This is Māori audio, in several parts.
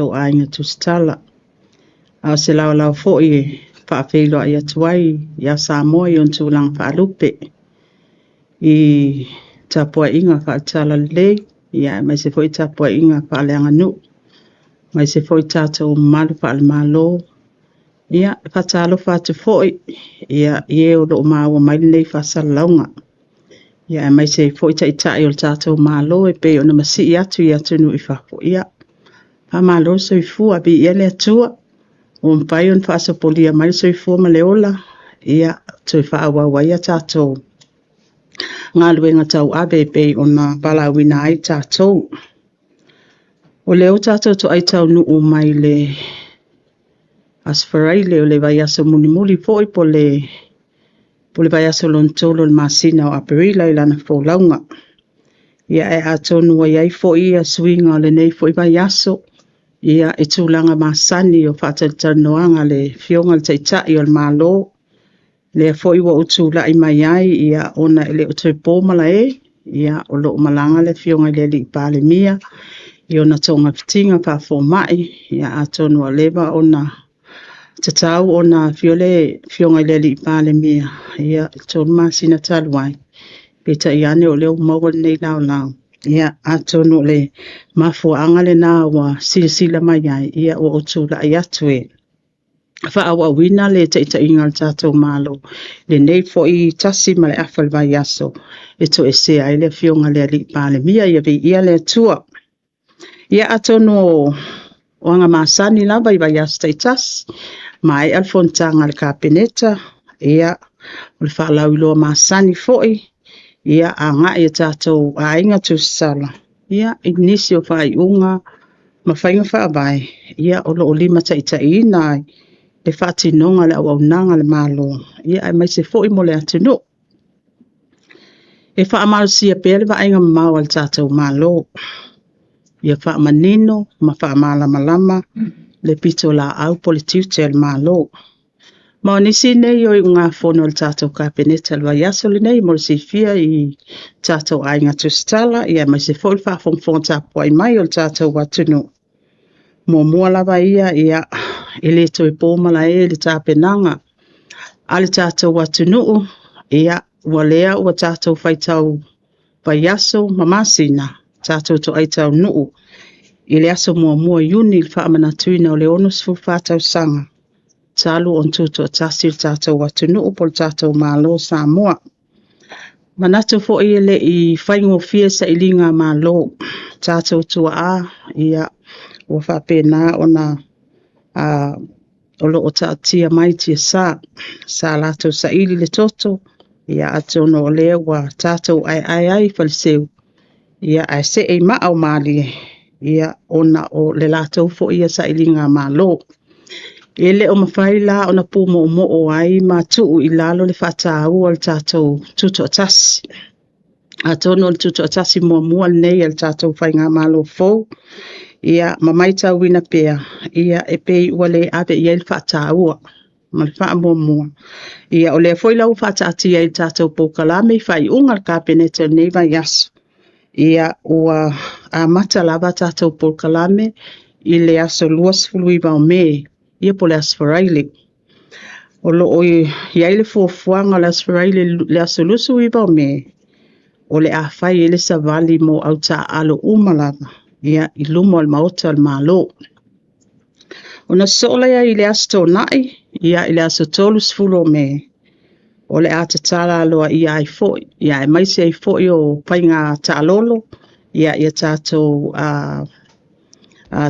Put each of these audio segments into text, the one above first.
tātou ainga tustala. Au se lau fo'i whaafeiloa ia tuai ia Samoa i ontulang whaalupe. I tapua inga whaatala lei, ia mai se fo'i tapua inga whaaleanga nu. Mai se fo'i tātou malu whaale malo. Ia whaatalo whaatu fo'i, ia ie o loo maawa mai nei whaasalaunga. Ia mai se fo'i taitai o tātou malo e pe o na masi i atu nu i whafo. Ia pa malo so i fua bi ia le atua. O mpai on whaasapolia mai so i fua ma le ola. Ia tui whaawawa ia tātou. Ngā luenga tau abe pe o na palawina ai tātou. O leo tātou to ai tau nu o mai le asfarai leo le vai aso muli foi po le vai aso lontolo le masina o aperila i lana fōlaunga. Ia e atonu ai ai foi a swinga le nei foi vai aso. Ia e tūlanga masani o whaatatanoanga le fionga le taitai o le malo. Le foi wa utula i mai ai ia ona ele o tui pōmala e. Ia o lo malanga le fionga le li pāle mia. Ia ona tonga fitinga whafo mai. Ia atonu a leva ona tatau ona fionga le li pāle mia. Ia tonu masina taluai. Peta iane o leo maua nei lau. Ia atonu le mafuanga le nā wa silasila mai ai. Ia o utula i atue. Whaawa wina le teita inga le tātou malo. Le nei fo i tasi ma le awhal vai aso. E to e se ai le fionga le li pāle mia. Ia vi ia le tua. Ia atonu o anga masani lava i vai aso teitas. Mai alfontanga le kapeneta. Ia o le whaalau iloa masani foi. Ia a ngā ia tātou a inga tūsala. Ia ignisi o whai unga ma whainga whaabai. Ia o lo o lima taita inai. Le whaati nonga le awaunanga le malo. Ia ai mai se foi mo le atinu. E wha amaru sia pēle wa inga mau al tātou malo. Ia wha manino ma wha amala malama. Le pito la au politiute al malo. Ma nisi nei o ngā whono le tātou kapeneta le vai aso le nei mo le sifia i tātou ainga tustala. Ia mai se foi whafongfong tāpua i mai o le tātou watunu. Mo mua lava ia ele to e pōmala e le tāpenanga. A le tātou watunu ia walea ua tātou whaitau vai aso mamasina. Tātou to aitau nuu. I le aso mua iuni le whaamanatuina o le onus whātau sanga. Talu on tuto tasir tātou watunu po le tātou malo Samoa. Manatu fo i ele i whaingo fia sa ilinga malo. Tātou tua ia o whapena ona o lo o tia mai tia sa lato sa ili le toto. Ia atono o lea wa tātou ai whaliseu. Ia ai se e maa o mali. Ia ona o le lato fo ia sa ilinga malo. Ele o mawhai la o na pūmo o ai ma tuu i lalo le whatau al tātou tuto atasi. A tono le tuto atasi mua nei al tātou whai ngā malo fōu. Ia mamaita wina pea. Ia e pei ua le abe i el whatau. Ma le wha mua. Ia o le foi lau whatati i tātou pōkalame whai ungar kapeneta nei vai aso. Ia ua a mata lava tātou pōkalame i le aso luas fuluiva o me. Ia po le asfaraile. O lo o iai le fuafuanga le asfaraile le asolusu iwa me. O le awhai ele sa vali mo au ta alo umalava. Ia i lumo al maota al malo. O na sola ia i le asto nai. Ia i le aso tolus fulo me. O le atatala aloa ia ai foi. Ia e maisi ai foi o painga ta alolo. Ia tātou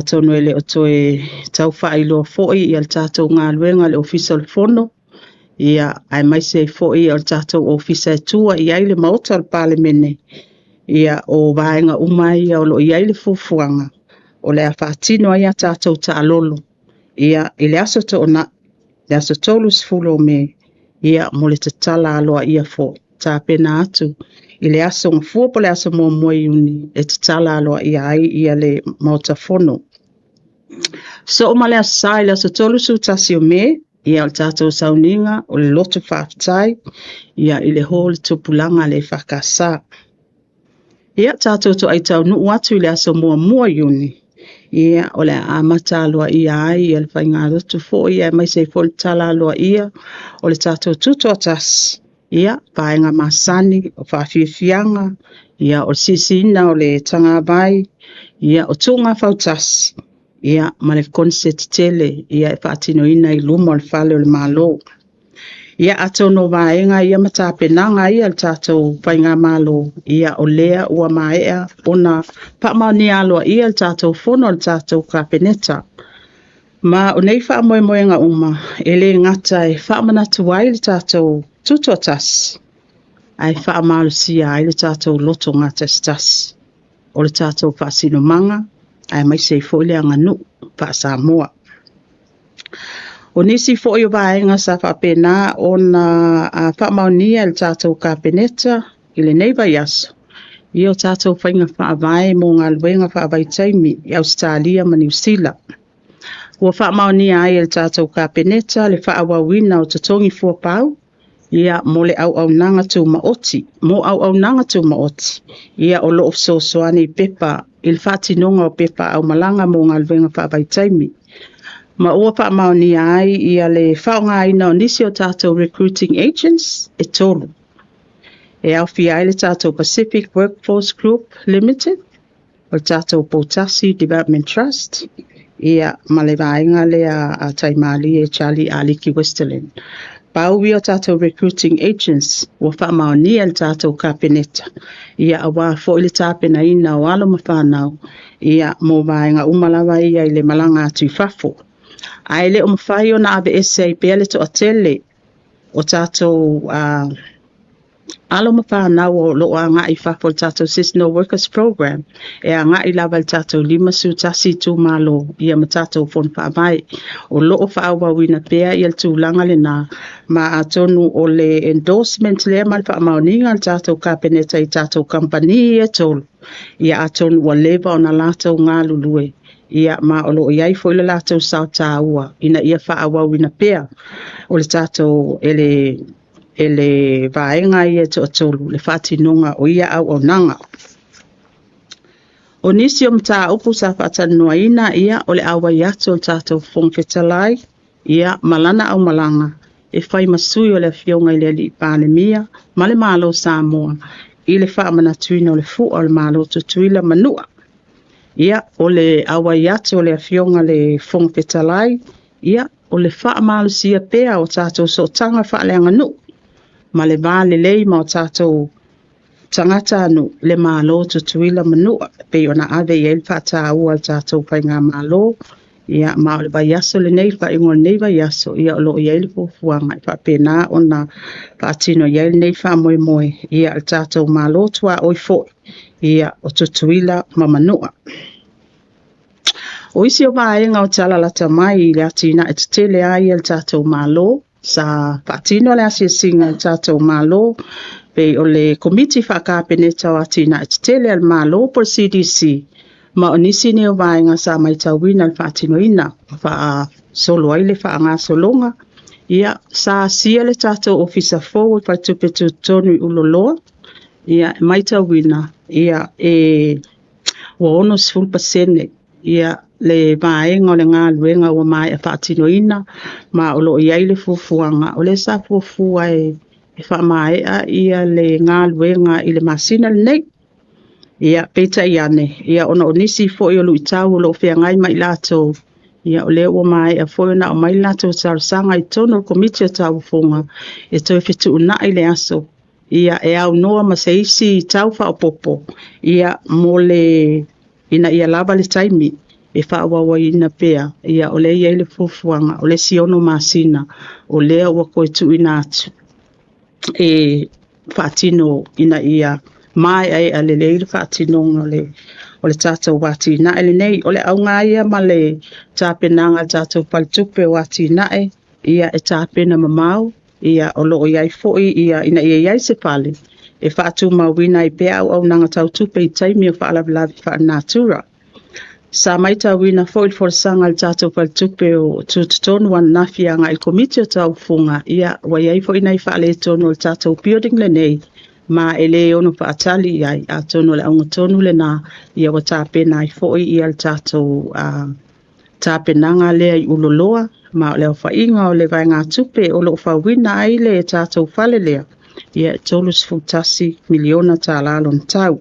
tono ele o toe tau whaailoa fo'i i al tātou ngā luenga le ofisa le fono. Ia ai mai se fo'i al tātou ofisa tua i aile maota al palemene. Ia o vaenga umai o lo i aile fufuanga. O le a whaatino ai a tātou ta alolo. Ia i le aso to ona, le aso tolus fulo me. Ia mo le tatala aloa ia fo. Tā pena atu. I le aso ngafua po le aso mua iuni e tatala aloa ia ai ia le maota fono. So o male asai le aso tolusu tasi o me, ia o tātou sauninga o le loto whaafitai, ia i le ho le tupulanga le whakasa. Ia tātou to ai tau nuu atu i le aso mua iuni. ia o le amata loa ia ai le whainga rotu fo ia mai se fo le tala loa ia o le tātou tutotas ia paenga masani o whawhiwhianga ia o sisina o le tanga vai ia o tunga fautas ia ma le konset tele ia e whaatino ina I luma o le whale o le malo ia atono vaenga ia matapenanga ia le tātou whainga malo ia o lea ua maea ona pa'maoni aloa ia le tātou fono le tātou kapeneta ma o nei whaamoemoenga uma ele ngata e whaamanatu ai le tātou tutotas ai whaamalusia ai le tātou loto ngata stasi o le tātou whaasino manga ai mai se foile anganu pa Samoa o nisi fo yo vaenga sa whapena ona whaamaunia le tātou kapeneta I le neiva yaso I o tātou whainga whaavae mō ngā luenga whaavai taimi I Australia ma New Zealand ua whaamaunia ai le tātou kapeneta le whaawawina o tatongi fuapau ia mo le au nanga tu maoti mo au nanga tu maoti ia o loo sosoani pepa il whatinonga o pepa au malanga mō ngā luenga whaavai taimi ma ua whaamaoni ai ia le whaonga ina o nisi o tātou recruiting agents e tolu. E au fi ai le tātou Pacific Workforce Group Limited o tātou Potasi Development Trust ia ma le vaenga le a taimali e Charlie Aliki Westerland. Pauwi o tātou recruiting agents ua whaamaoni le tātou kapeneta ia awa fo I le tāpena ina o alo mawhanau ia mo vaenga umalawa ia I le malanga atu I fafo. Ai le o mawhai o na ave ese I pea le to atele o tātou alo mawhanau o loo a ngā I whafo le tātou Seasonal Workers Program e a ngā I lava le tātou lima su tasi tu malo ia ma tātou fon whaamai o loo whaawawina pea I le tūlanga le nā ma a tonu o le endorsement lea ma le whaamauninga le tātou kapeneta I tātou company e tolu ia a tonu o leva o na lātou ngā lulue ia ma o loo iai fo le lātou sao tāua ina ia whaawawina pea o le tātou ele vaenga ia to tolu le whatinonga o ia au nanga. O nisi o mta upu sa whatanua ina ia o le awa iato o tātou whongwhetalai ia malana au malanga e whai masui o le whionga I le li pānemia ma le malo Samoa I le whaamanatuina o le fu o le malo tutuila manua. Ia o le awa iato o le whionga le whongwhetalai ia o le whaamalusia pea o tātou so tanga whaaleanga nu. Ma le vale lei ma o tātou tangata anu le malo tutuila manua pe ona ave I el whata ua tātou whainga malo ia ma o le vaiaso le nei whaingo nei vaiaso ia o lo I el fuanga I whapena ona whaatino I el nei whamoe moe ia o tātou malo tua oi fo ia o tutuila ma manua. O isi o vaenga o talalata mai I le atina e tutele ai el tātou malo sa patino le asia singa tātou malo pe o le komiti whakapeneta o atina e tele al malo por CDC ma o nisi ne o vaenga sa mai tauina al whaatino ina wha solo ai le wha ngā solonga ia sa sia le tātou ofisa forward pa tupetu tonu uloloa ia mai tauina ia wa ono 0% ia le vaenga o le ngā luenga ua mai a whaatino ina ma o lo iai le fufuanga o le sa fufua e whaamaea ia le ngā luenga I le masina le nei ia peta iane ia ona o nisi fo I o lu itau o lo whiangai mai lato ia o le ua mai a fo na o mai lato sarasanga I tono o komiti o tau funga e toi fitu una I le aso ia e au noa ma se isi tau whaopopo ia mo le ina ia lava le taimi e whaawawa ina pea ia o le ia le fufuanga o le siono masina o lea ua koe tu ina atu e whaatino ina ia mai ai a le leile whaatino o le tātou wati nae nei o le au ngā ia ma le tāpenanga tātou paltupe wati nae ia e tāpena mamau ia o loo iai foi ia ina ia iai se pale e whaatu mawina I pea au nanga tau tupe I taimi o whaalavilavi whaanatura. Sa mai tauina foi for sanga al tātou paltupe o tutonu an nafianga I komiti o tau funga ia wa iai foi nei whaale tonu o tātou building le nei ma ele ono whaatali ai a tono le aunga tonu le na ia wa tāpena i foi i al tātou tāpenanga lea i uloloa ma leo whainga o le vai ngā tupe o lo whawina ai le tātou whale lea ia tolus futasi miliona tā lalon tau.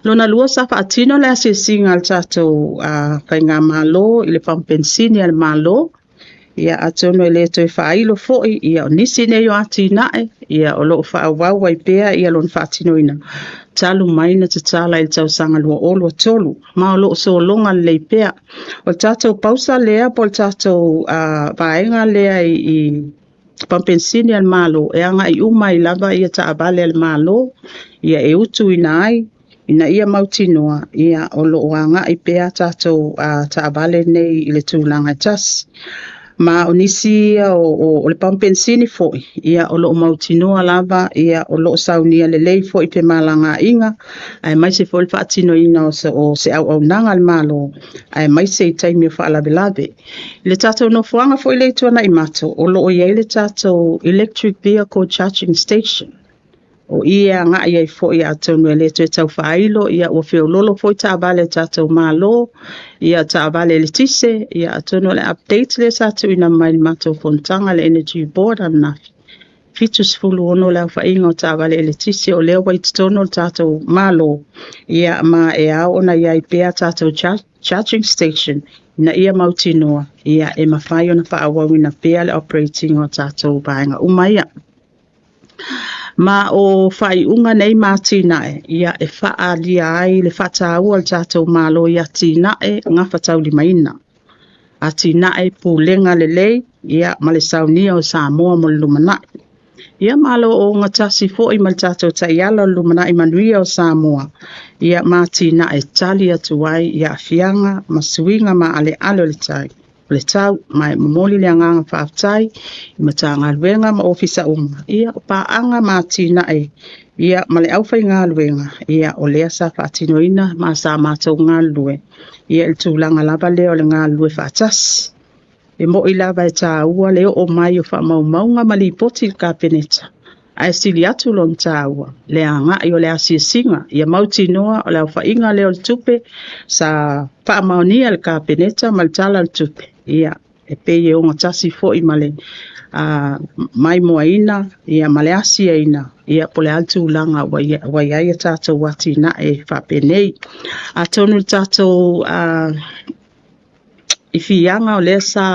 Lona lua sa whaatino le ase singa al tātou whainga malo i le pampensini al malo ia atono ele to failo foi ia nisi ne yo atinae ia o lo fa wa pea ia lon fatino ina talu maina te tala il tau sanga lo olo tolu ma lo so longa le pea o tato pausa lea pol tato vaenga lea i pampensini al malo e anga i uma i lava ia ta abale al malo ia e utu inai ina ia mautinoa ia o lo wanga i pea tato ta abale nei i le tūlanga tas. Ma onisi o le pampensini foi ia o lo mautinoa lava ia o lo saunia le lei foi pe malanga inga ai mai se foi fatino ina o se au nanga al malo ai mai se taimi fa la belave le tato no fuanga foi le tona i mato o lo ia le tato electric vehicle charging station o ia nga ia foi atono le tau failo ia o fe lolo foi ta vale tato malo ia ta vale le tise ia atono le update le sato ina mai mato fontanga le energy board ana fitus fulu ono le fa ingo ta vale le tise o le wait tono tato malo ia ma e a ona ia i pe tato charging station na ia mautinoa ia e mafai ona fa awawina pe le operating o tato bainga umaya ma o fai unga nei matinae ia e faa lia ai le fata ua tatou malo ia tinae nga fatau li maina a tinae pulenga le lei ia ma le saunia o Samoa mo lumanai ia malo o ngatasi fo i mal tatou taiala lumanai manuia o Samoa ia matinae tali atuai ia fianga masuinga ma ale alo le tai le tau mai momoli le anga whaatai i matanga luenga ma ofisa uma ia o paanga matina ia ma le awhai ngā luenga ia o lea sa whaatino ina ma sa mātou ngā lue ia il tūlanga lava leo le ngā lue whaatasi e mo i lava e tā ua leo o mai o whaamaumaunga ma li poti ka peneta ai sili atu lon tā ua le anga i o le asia singa ia mauti noa o le awhainga leo le tupe sa whaamaunia le ka peneta ma le tala le tupe ia e peye o ngatasi fo i male mai moaina ia male asia ina ia pole altu langa wa ia tātou wati na e whapenei a tonu tātou i fianga o le sa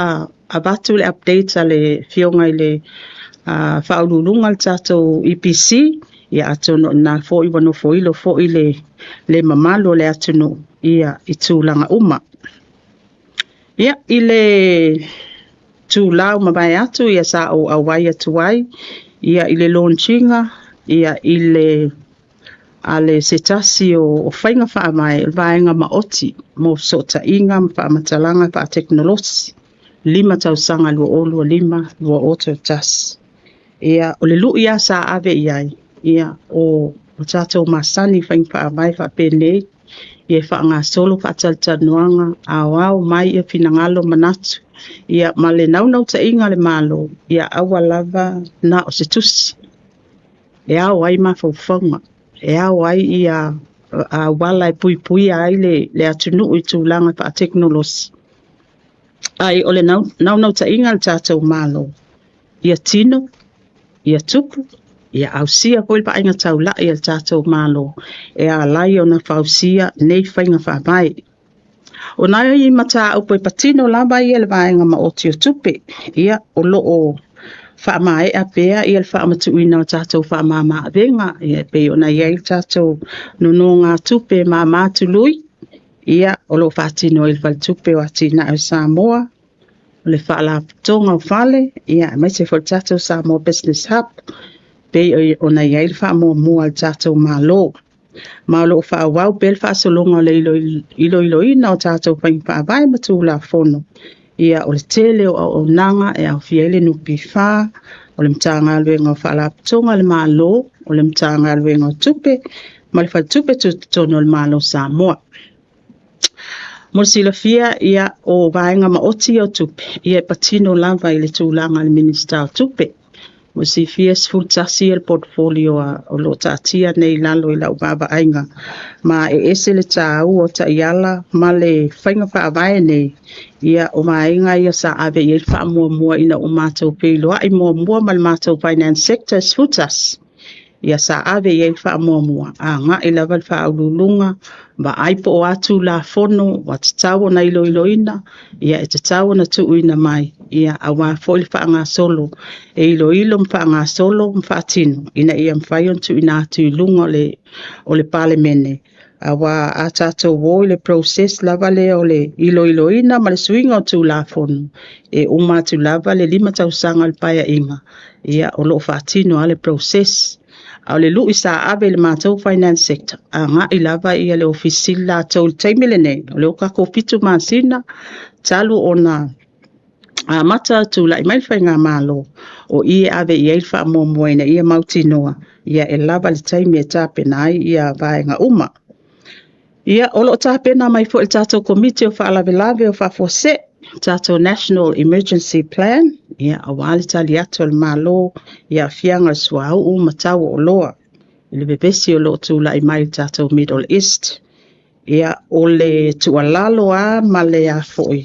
abatu le update a le fionga i le whaurulunga le tātou EPC ia atono na fo i wano fo ilo fo i le mamalo le atono ia i tūlanga uma. Ia i le tūlau mabai atu ia sa o awai atuai ia i le launchinga ia i le ale setasi o whainga wha mai vaenga maoti mo sota inga wha matalanga wha teknolosi 5 tausanga lua olua 5 lua oto tas ia o le lu ia sa ave iai ia o tatou masani wha mai wha penei ia wha ngā solo wha taltanuanga awao mai ia finangalo manatu ia ma le naunau ta inga le malo ia awa lava na o se tusi e au ai ma whauwhanga e au ai ia wala e pui ai le atunu i tūlanga wha teknolosi ai o le naunau ta inga le tātou malo ia tino ia tupu ia ausia ko pa inga taula ia tātou malo e a lai ona fausia nei whainga whaamai o nai i mata au poi patino lava ia le vaenga ma o tio tupe ia o loo whaamai a pea ia le whaamatuina o tātou whaamama venga ia pe o nai ia tātou nono ngā tupe ma mātului ia o loo whaatino il val tupe o atina o Samoa o le whaalaputonga o whale ia mai se fol tātou Samoa Business Hub pe o na ia il whaamua tātou malo malo whaawau pel whaasolonga le ilo ina o tātou whainwhaavai matula fono ia o le tele o nanga e au fiele nupi wha o le mtanga luenga o whaalaputonga le malo o le mtanga luenga o tupe ma le whaitupe tono le malo Samoa mo sila fia ia o vaenga maoti o tupe ia patino lava i le tūlanga le minister o tupe Musi fies full tasi el portfolio o lo tatia nei lalo I lau baba ainga. Ma ese le ta o ta iala ma le whainga wha avai nei. Ia o mainga ia sa ave i wha mua ina o mātou peiloa I mua ma le mātou finance sector futas. Ia sa ave i wha mua. A ngā I lava wha aululunga ma aipo o atu la fono wa te tawo na iloina. Ia e te tawo na tuuina mai. Ia awa foli wha ngā solo. E ilo mfa ngā solo mfa tino. Ina ia mwhai on tuuina atu lunga o le parlemene. Awa a tātou woi le process lava le o le iloina ma le swinga o tu la fono. E uma tu lava le 5 tausanga le paya inga. Ia o lo whaatino a le process. Au le lui sa ave le mātou finance sector. A ngā I lava ia le ofisili la tau le taimile nei. O le o kako pitu māsina, talu o na mata tu la I mai whainga mālo. O ia ave ia ilwha moina ia mautinoa. Ia e lava le taimi e tāpena ai ia vaenga uma. Ia o lo tāpena mai fo il tātou komite o whaalavelave o whafose. Tātou National Emergency Plan. Ia awali tali atu al malo. Ia fianga suau o matau o loa. Ile bebesi o lo tu la I mai tātou Middle East. Ia o le tualalo a male a foi.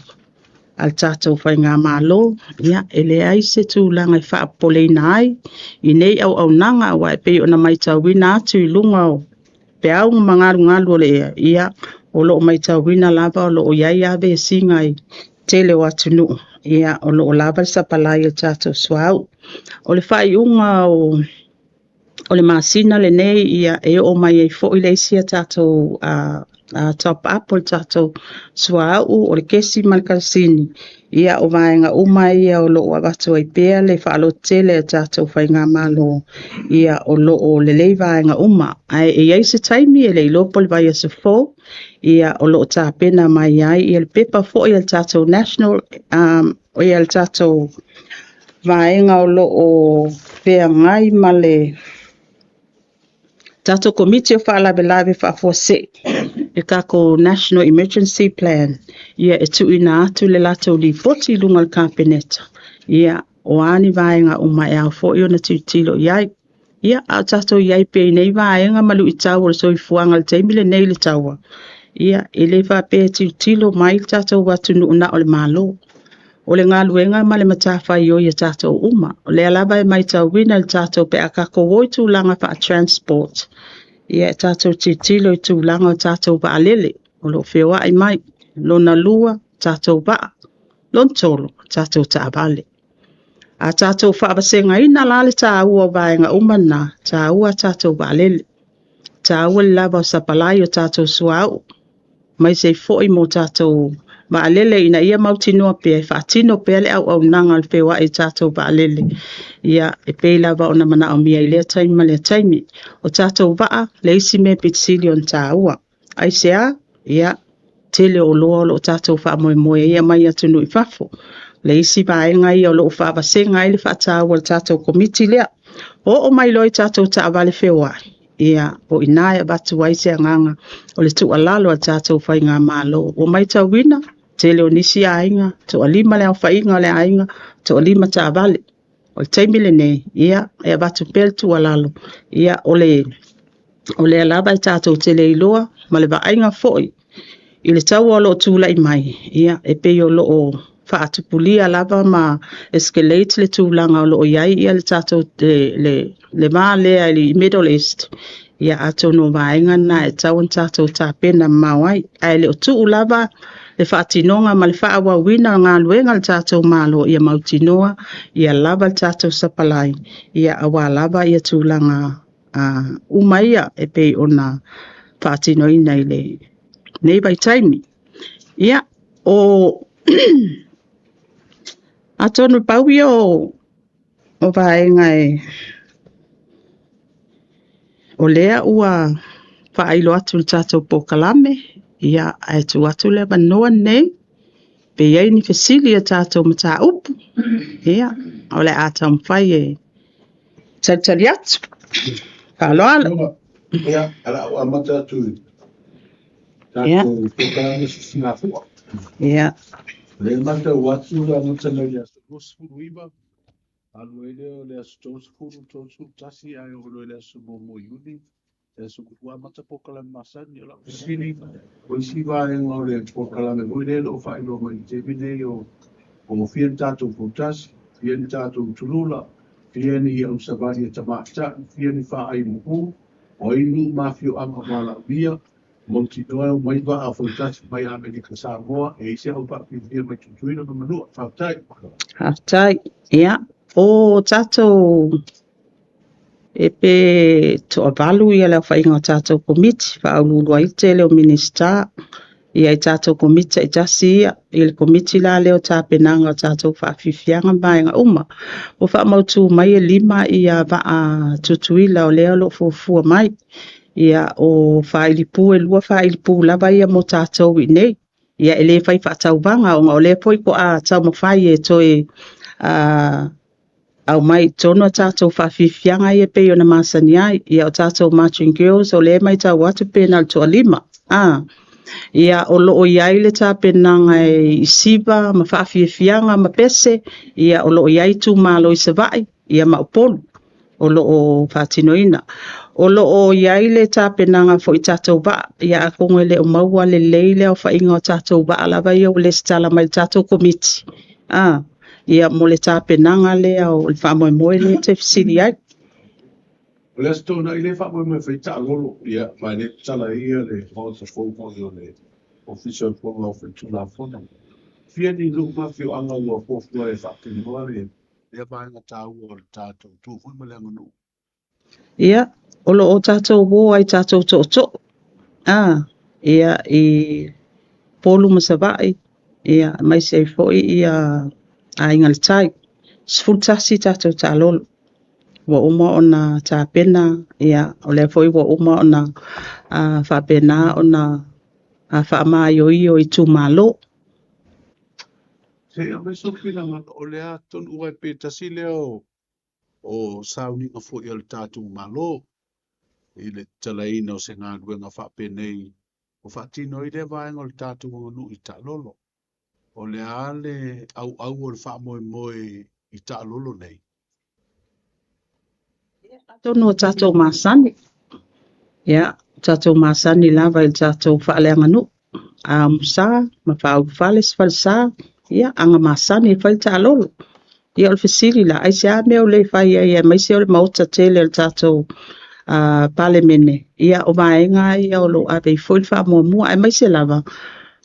Al tātou whainga malo. Ia ele ai se tu langa I whaapoleina ai. I nei au nanga wa e pei o na mai tauina atu I lunga o. Pe au ngalu le ia o lo mai tauina lava o lo o iai ave singa I tele o atunu. Ia o lo o lava sa palai o tātou suau. O le whai unga o le masina le nei ia e o mai e fo I le isia tātou top up o le tātou suau o le kesi malkasini. Ia o vaenga umai ia o lo o avatu ai pea le whaalo tele o tātou whainga malo. Ia o lo o le lei vaenga uma. Ai e iai se taimi e le ilopo le vai a se fo. Ia o lo o tāpena mai ai ia le pepa fo ia le tātou national o ia le tātou vaenga o lo o pea ngai male tātou komite o whaalavelave whaafose. E kako National Emergency Plan. Ia e tuina atu le lato li poti lunga le kapeneta. Ia o ani vaenga uma e au fo na tutilo iai. Ia au tatou iai pe nei vaenga malu I tau o soi fuanga le teimile nei le taua. Ia ele va pe tutilo mai tatou watu nuuna o le malo. O le ngā luenga ma le matawhai o ia tātou uma. O le alaba e mai tau wina le tātou pe a kako woitu langa wha transport. Ia tātou titilo I tūlanga o tātou wa alele. O lo whiwa ai mai. Lona lua, tātou wa. Lon tolo, tātou taabale. A tātou whaabasenga ina lale tā ua vaenga umana. Tā ua tātou wa alele. Tā ua le lava o sapalai o tātou suau. Mai se foi mo tātou wa alele ina ia mautinoa pia. Whaatino pia le au nanga al whiwa I tātou wa alele. Ia e peila wa ona mana o mia I lea taimi ma lea taimi. O tātou waa le isi me pitsili on tā ua. Ai sea, ia tele o loa o tātou wha moe ia mai atunu I whafo. Le isi vaenga ia o loo whaabasenga I le whaatau o tātou komiti lea. O mai loi tātou ta avale whiwa. Ia o inaia batu waise nganga o le tua lalo a tātou whainga malo. O mai tau wina, tele o nisi ainga, to alima le au whainga le ainga, to alima ta avale. O le taimile nei, ia e batu pel tua lalo. Ia o le alaba I tātou tele iloa, ma le vaenga foi. I le tau o lo tūla I mai, ia e peo lo o whaatupulia lava ma escalate le tūlanga o lo o iai ia le tātou le maa lea I Middle East. Ia ato no vaenga na e tau tātou tāpena mawai. Ai le o tuu lava le whaatinonga ma le whaawawina ngā luenga le tātou malo ia mautinoa, ia lava le tātou sapalai, ia awa lava ia tūlanga umaia e pei ona whaatinoina I le nei vai taimi. Ia o atonu pauia o vaenga o lea ua whaailo atu le tātou pokalame. Ia ai tu atu le manoa nei. Pe iei ni fesili a tātou mata upu. Ia, o le ata mwhai e talitali atu. Aloala. Ia, ala o amata atu. Ia. Tātou pokalame sisina fua. Ia. Le mata watu la mata na ia. Rosfuru iba. Aluele o le asu tosu tasi ai o le asu mo yuni. E su kua mata pokala masani o la pisini. O isi va en o le pokala me uile o fai lo mai te vine o fien tātou putasi, fien tātou tulula, fien i au savani e tamata, fien i wha ai muhu, o inu mafio anga mala via, Monti noa o mai wa a putasi mai Amerika Samoa, e isi au papi fia mai tutuina no manua, whautai. Haftai, ia. O tātou e pe toa valu ia leo whainga tātou komiti, whaululua i te leo minista, ia i tātou komiti i tasi ia, i le komiti la leo tāpenanga tātou whaafifianga mai ngā uma. O whaamautu mai e 5 ia vaa tutuila o leo lo fufua mai, ia o whailipu e lua whailipu lava ia mo tātou i nei, ia e le whai whaatau vanga o ngā o le poi ko a tau mawhai e toi au mai tono tātou whaafifianga i e pei o na masani ai, ia o tātou marching girls o le mai tau atu pēnal toa 5. Ia o loo iai le tāpenanga i siva, ma whaafifianga, ma pese, ia o loo iai tu malo i se vai, ia ma upolu, o loo whaatinoina. O loo iai le tāpenanga fo i tātou ba, ia a kongo le o maua le leile o whainga o tātou ba, alava ia o le stala mai tātou komiti. Ia mo le tāpenanga le au le whamoe moe le te fisiri ai. O le asu na i le wha mai whaita lolo, ia, mai le tala ia le hausa fōko i o le official fōko au whaitula whona. Fia ni lu mafio anga ua fōfua e whakini hoa le, le vaenga tāu o le tātou, tū hui ma le anganu. Ia, o lo o tātou wō ai tātou to. Ia i polu masavai, ia mai se foi ia a ingal tai. Sfultasi tātou tā lolo. Wa uma ona tā pena, ia o le foi wa uma ona whapena ona whaamaio i tū malo. Se a me so pina ngana o le aton ua e pētasi leo o sauni nga fo i al tātou malo. I le talaina o se ngā ruenga whapenei. O whaatino i le vaenga o le tātou nganu i tā lolo. O le ale au o le whaamoe moe i tā lolo nei. Tono tātou masani. Ia, tātou masani lava i tātou whaaleanga nu. Musa, ma whaau whales whalsa, ia, anga masani e whai tā lolo. Ia o le fisiri la, ai se a mea o le whai ia, mai se o le mauta tele o tātou palemene. Ia o maenga ia o lo ave i fwoi wha mua, ai mai se lava.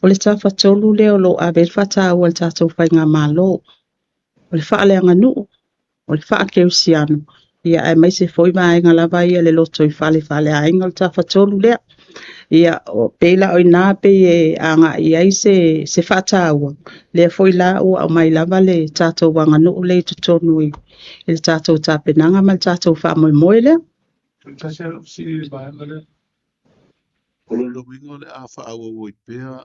O le tafa tolu le o lo ave il whata o le tātou whai ngā malo. O le whaaleanga nu, o le wha keusiano. Ia ai mai se foi maenga lava ia le loto i whale ainga o le tafa tolu lea. Ia o peila o ina pe e anga ia i se whata ua. Le foi la o au mai lava le tātou wanga nu le tutonu i le tātou tāpenanga ma le tātou wha moe lea. Kasi a siri le vaenga le. O lo wingo le a whaawa o i pēa.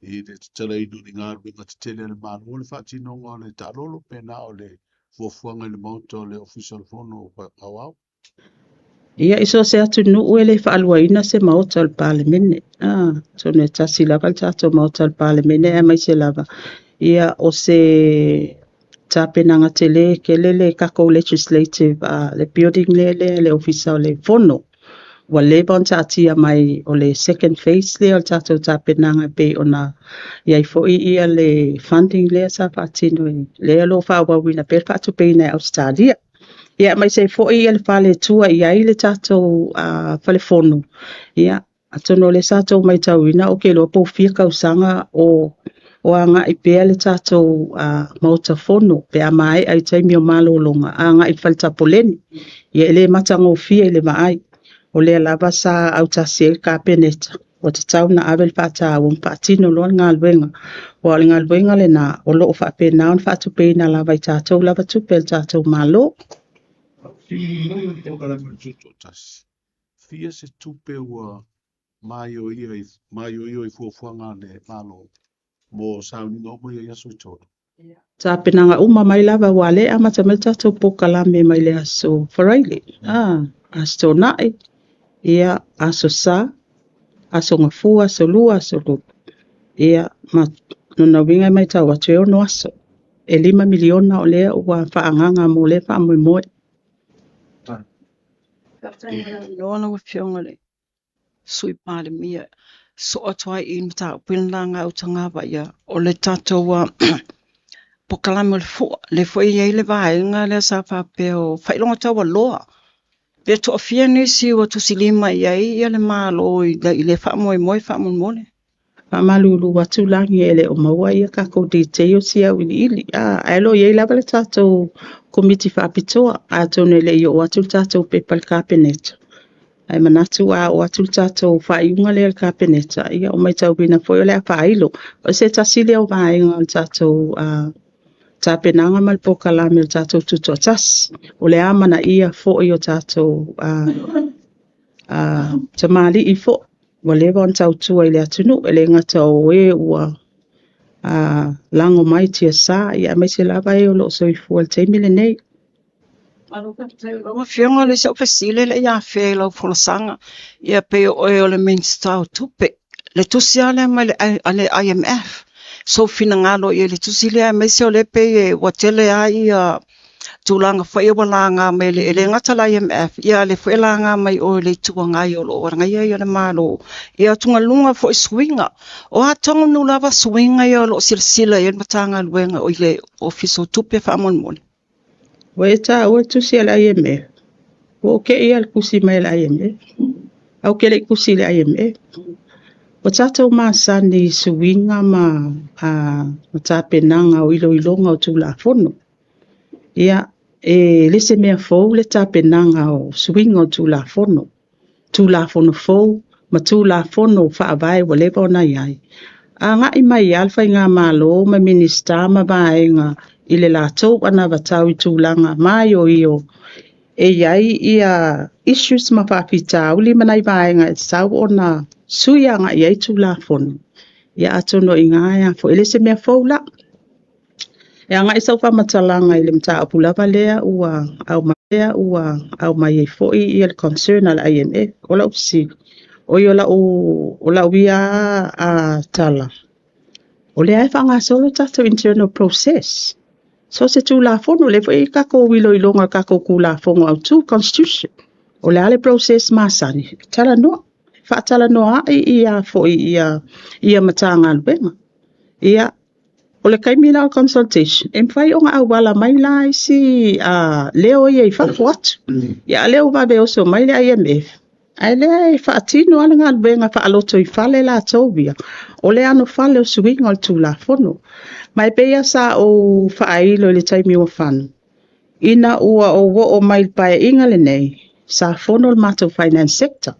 I le tala inu ni ngā ruenga te tele le mālo le whaatinonga le tā lolo pēna o le fuafuanga le mauta o le official fono o au. Ia iso se atu nuu ele whaaluaina se mauta al palemene. So ne tasi lava le tātou mauta al palemene e mai se lava. Ia o se tāpenanga te le ke le kako legislative le building le ofisa o le fono. Wa le bon tātia mai o le second phase le o tātou tāpenanga pe ona iai foi ia le funding le sa whaatino le alo whaawawina pe whaatu pe nei Australia. Ia mai se foi ia le whale tua iai le tātou whale fono. Ia atono le tātou mai tauina o ke loa pou fia kausanga o anga i pea le tātou mauta fono pe a mai ai taimi o malolonga anga i whale tapoleni. Ia ele matango fia ele mai. O le lava sa au tasi e ka peneta. O te tau na avel pata o mpatino loa ngā luenga. O le ngā luenga le na o loo whapena on whatupe na lava i tātou lava tupe le tātou malo. Fia se tupe ua maio i fuafuanga le malo. Mo sauni ngomo i aso i tōna. Tā penanga uma mai lava wale amata me tātou pokalame mai le aso wharaile. Aso nai. Ia aso sa, aso ngafua, aso lua, aso lupu. Ia nuna winga mai tau atu e ono aso. e 5 miliona o lea ua whaanganga mo le wha moe moe. Noana wa fionga le sui pale mia so atoa I mta pinlanga utanga ba ia o le tato wa pokalame le fo ia le vaenga le sa fa pe o failonga tawa loa pe to afia ni si o to silima ia le malo I le fa moe moe fa mo mole Malulu watu langi ele o maua ia kako di teo sia ili aelo ia lava le tato komiti whaapitoa a tone le i o watu tato pepal kapeneta. Ai manatu a o watu tato whaiunga le kapeneta ia o mai tau bina foi o le a whailo o se tasile o vaenga o tato tapenanga malpoka la me o tato tuto atas o le amana ia fo i o tato tamali I fo walewa on tau tua ile atunu ele ngata o e ua lango mai tia sa ia mai se lava e o lo so I fuel te mile nei. Ma fionga le sa fasile le ia fe lo folosanga ia pe o le minsta tupe le tusiale ma le IMF so finangalo ia le tusile mai se le pe watele ai tulanga fai walanga mai le ngata la IMF ia le fuelanga mai o le tuanga I o lo oranga ia le malo ia tunga lunga fo swinga o atonga no lava swinga ia lo silsila ia matanga luenga o le office tupe fa mon Weta o tusi la IMF o ke ia le kusi mai la IMF au ke le kusi la IMF o tato masani swinga ma tapenanga o ilonga o tula fono ia lese mea fou le tapenanga o swinga o tula fono fou ma tula fono whaavai wa lewa o na iai nga I mai alfa I ngā malo ma minista ma vaenga I le lātou ana watau I tūlanga mai o io e iai ia issues ma whawhitau li manai vaenga e sau o na suianga iai tūla fono ia atono I ngāia fo elese mea fou la e anga I sau whamatalanga I le mta apulava lea ua au mai e fo I le concern al IMF o la upsi o io la uia a tala o le ai whanga solo tato internal process so se tu la fono le foi kako wilo I longa kako kula fongo au tu constitution o le ale process masani tala no ia fo ia matanga albenga ia o le kaimina consultation e mwhai o ngā awala mai lai si leo ia I whakawatu ia leo wabe oso mai le IMF ai le ai whaatino ala ngā albenga whaaloto I whale la tōbia o le ano whale o suinga o tu la fono mai peia sa o whaailo le taimi o whanu ina ua o mai pae inga le nei sa fono le mato finance sector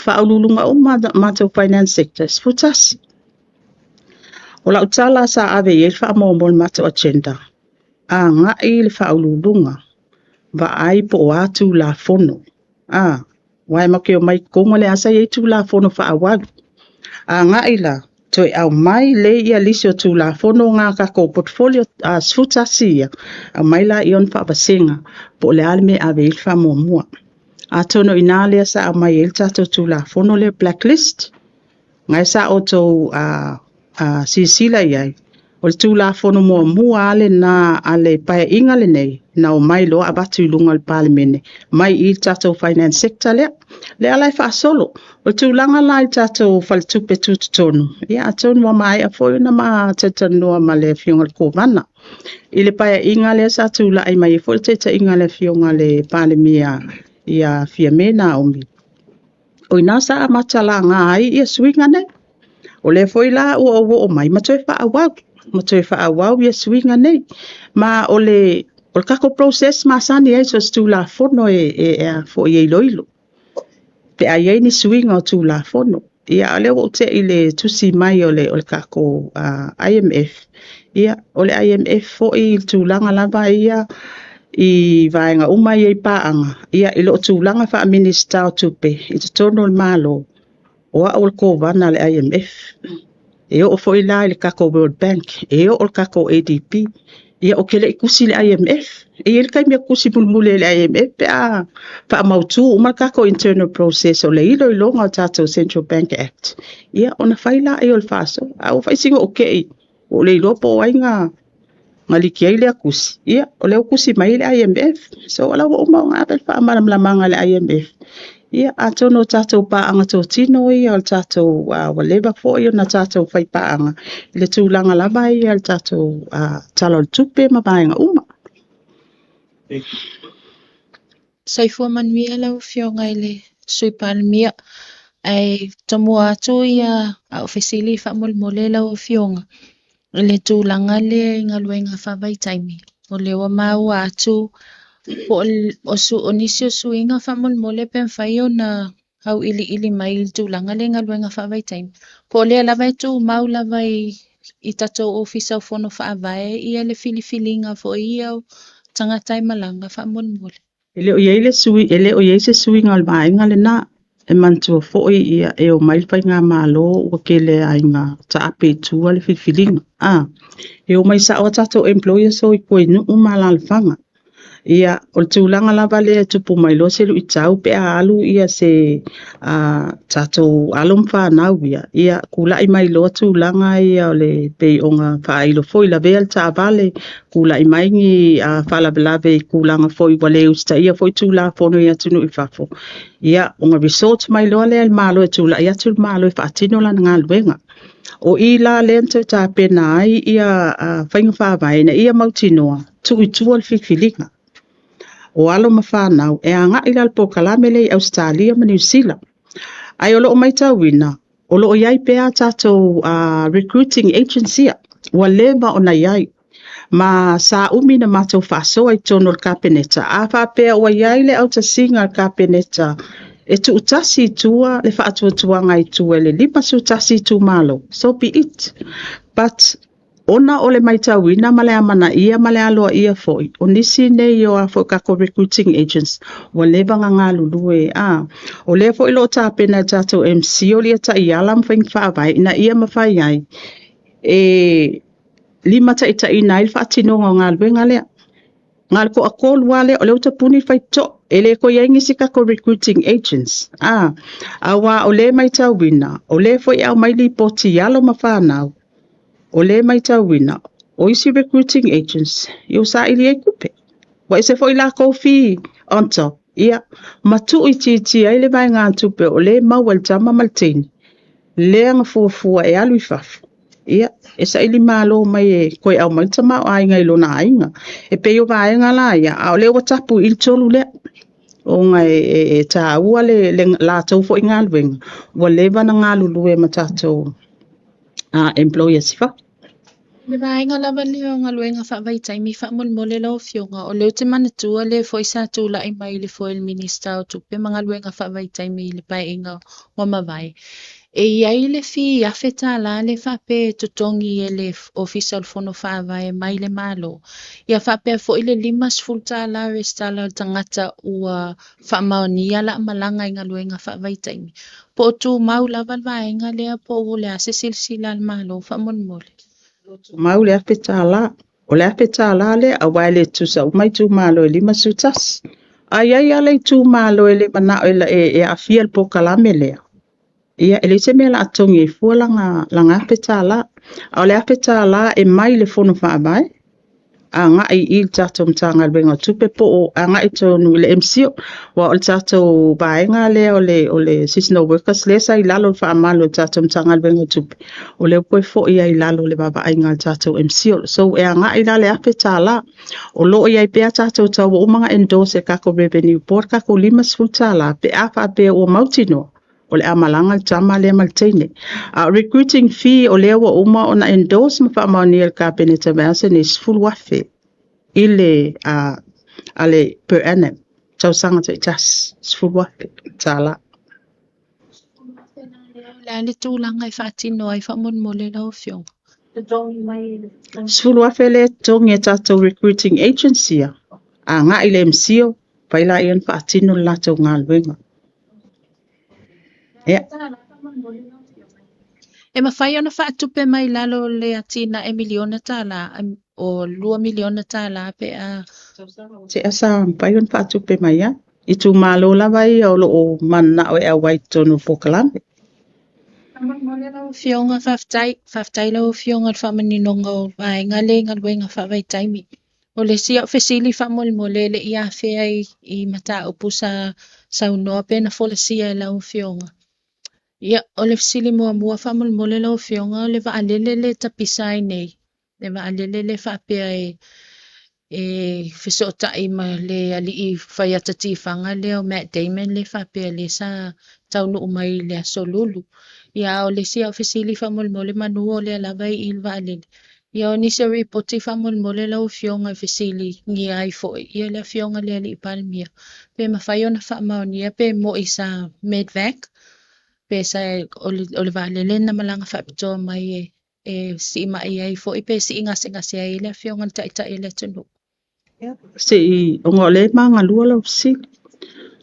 whaalulunga o mato finance sector sfutasi o la utala sa ave e whaamomo le mato agenda a ngai le whaalulunga va ai po atu la fono wai make o mai kongo le asa e tu la fono whaawalu a ngai la toi au mai le ia lisi o tu la fono ngā kako portfolio sfutasi ia au mai la ion whaabasenga po le alme ave il whaamomua a tono ina lea sa au mai il tato tu la fono le blacklist ngai sa o tau sisila iai o le tu la fono mua ale na ale pae inga le nei na o mai lo abatu I lunga le palemene mai il tato finance sector le alai whaasolo o tu langa lai tato faltupe tututonu ia atonu wa mai a foi na ma tatanua ma le fionga le kovana I le pae inga le sa tu la ai mai foi teta inga le fionga le palemia ia fiamena omi o ina sa amatala ngā ai ia swinga nei o le foi la o mai matoi whaawau ia swinga nei ma o le kako process masani e so stu la fono fo i loilo pe ai ni swinga o tu la fono ia le o te ile tusi mai o le kako IMF ia o le IMF fo I tu langa lava ia I vaenga umai e paanga ia ilo tu langa fa minister tupe I tono malo o o ko vana le IMF e o foi la le kako World Bank e o kako ADB ia o kele kusi le IMF e el kai me kusi mulmule le IMF pa mautu uma kako internal process o le ilo longa tato Central Bank Act ia ona faila e o faso au fai singo okay o le ilo po ainga ngali kia ile akusi ia ole akusi mai ile IMF so ala wo ma ngapel fa malam lamanga le IMF ia atono tato pa anga to tino ia tato wale ba fo ia na tato fai pa anga le tulanga la bai ia tato talo tupe ma bainga uma Saifua manuia lau fionga ile sui palmia ai tomo atu ia ofisili fa mole lau fionga le tulanga le ngaluenga fa vai taimi o le wa mau atu o su onisio suinga fa mole pen faio na au ili mai tulanga le ngaluenga fa vai taimi po le la vai tu mau la vai i tato ofisa fono fa vai ia le filifilinga fo ia tanga tai malanga fa mole ele o ye sui ele o ye se sui ngal mai ngale na e mantu fo ia e o mai fa nga malo o ke le ainga ta ape tu ale filinga e o mai sa o tato employer so i ko inu umala alfanga ia o tulanga la vale tupu mai lo se lu itau pe alu ia se tato alum fa na ia kula i mai lo tulanga ia le pe onga fa ilo foi la vel ta vale kula i mai ni fa la blave kulanga foi wale usta ia foi tula fono ia tunu i fafo ia onga resort mai lo le malo tula ia tul malo fa tino la ngalwenga o ila lento ta pena ai ia fainga fa vai na ia mautinoa tu itual filinga o alo mawhanau e anga ila po kalamele i Australia ma New Zealand. Ai olo o mai tawina, olo o iai pea tato recruiting agency wa leba o na iai. Ma sa umi na mato faso ai tono al kapeneta. A fa pea o iai le au ta singa al kapeneta. E tu utasi tua le fa atua tuanga i tua le lipa su utasi tu malo. So be it. But ona ole mai tawina male amana ia male aloa ia foi o nisi nei yo a foi kako recruiting agents o leva nga lulue o le foi lo ta pena tato MC o lia ta ialam fain fa vai na ia mafai ai lima ta ita ina il fatino nga lwe ngale ngal ko akol wale o le uta puni fai to ele ko yengi si kako recruiting agents awa o le mai tawina o le foi au mai li poti yalo mafanau o le mai tawina o isi recruiting agents yo sa ili e kupe wa ise foi la kofi on top ia matu iti ai le vai ngā tupe o le mawal tama maltini le anga fuafua e alu i fafu ia e sa ili malo mai e koe au mai tama o ainga ilo na ainga e pe yo vaenga la ia o le watapu il tolu le o ngai e ta ua le la tau fo inga alwenga wa leva na ngā lulu e matato employers fa Le vaenga lava leo ngā luenga wha vai taimi wha mole lau fionga o leo te mana tua le foi sa tūla i mai le foi minister o tupe mga luenga wha vai taimi le pai inga wa mawai. E iai le fi awheta la le wha pe tutongi e le official fono wha vai mai le malo. Ia wha pe fo ile limas fulta la restala tangata ua wha maonia la malanga i ngā luenga wha vai taimi. Po tu mau lava vaenga lea po le ase silsila al malo wha mole. mau le apetala o le apetala le a wale tu sa mai tu malo le masutas ai ale tu malo le mana e afia po kalame le ia ele se mela atongi fu langa apetala o le apetala e mai le fono fa mai anga I il tato mtanga benga tupe po anga ito le MCO wa o tato baenga le o le seasonal workers le sa ilalo fa amalo tato mtanga benga tupe o le po fo ia ilalo le baba ainga tato MCO so e anga ila le apetala o lo ia pe tato tawo o mga endorse kako revenue board kako limas futala pe afa pe o mautino o le amalanga tama le maltene recruiting fee o le wa uma ona endorse ma fa mani el cabinet verse is full wafe ile ale per annum so sanga te tas full wafe tala Le tūlanga I whaatino ai wha mole lau fiong. full wafe le tongi tato recruiting agency nga ile MCO paila ian whaatino lato ngalwenga E mawhai ona whaatupe mai lalo le atina e miliona tala o 2 miliona tala pe a te asa payon whaatupe mai I tu malo la vai o lo o mana o e a wai tonu pokalame Mole lau fionga whaftai lau fionga whamaninonga o vaenga le ngā luenga whawai taimi. O le sia fesili whamole le ia whea I mata upu sa unoa pena fola sia lau fionga. Ia o le fesili mua whamole lau fionga o le waalele le tapisai nei. Le waalele le whapea whesotai ma le ali I whaiata tifanga le o Matt Damon le whapea le sa taunu umai le asolulu. Ia o le sia o fesili whamole manua o le alawai I le waalele. Ia o nisi o ripoti whamole lau fionga fesili ngi ai foi. Ia le fionga le ali I palmia. Pe mawhai ona whamaonia pe mo I sa medvac. Pe sa o le waalele na malanga whapitoa mai si mai ai foi pe si ngase ai le fionga tai le tunu. Se I ongo le manga lua lau si.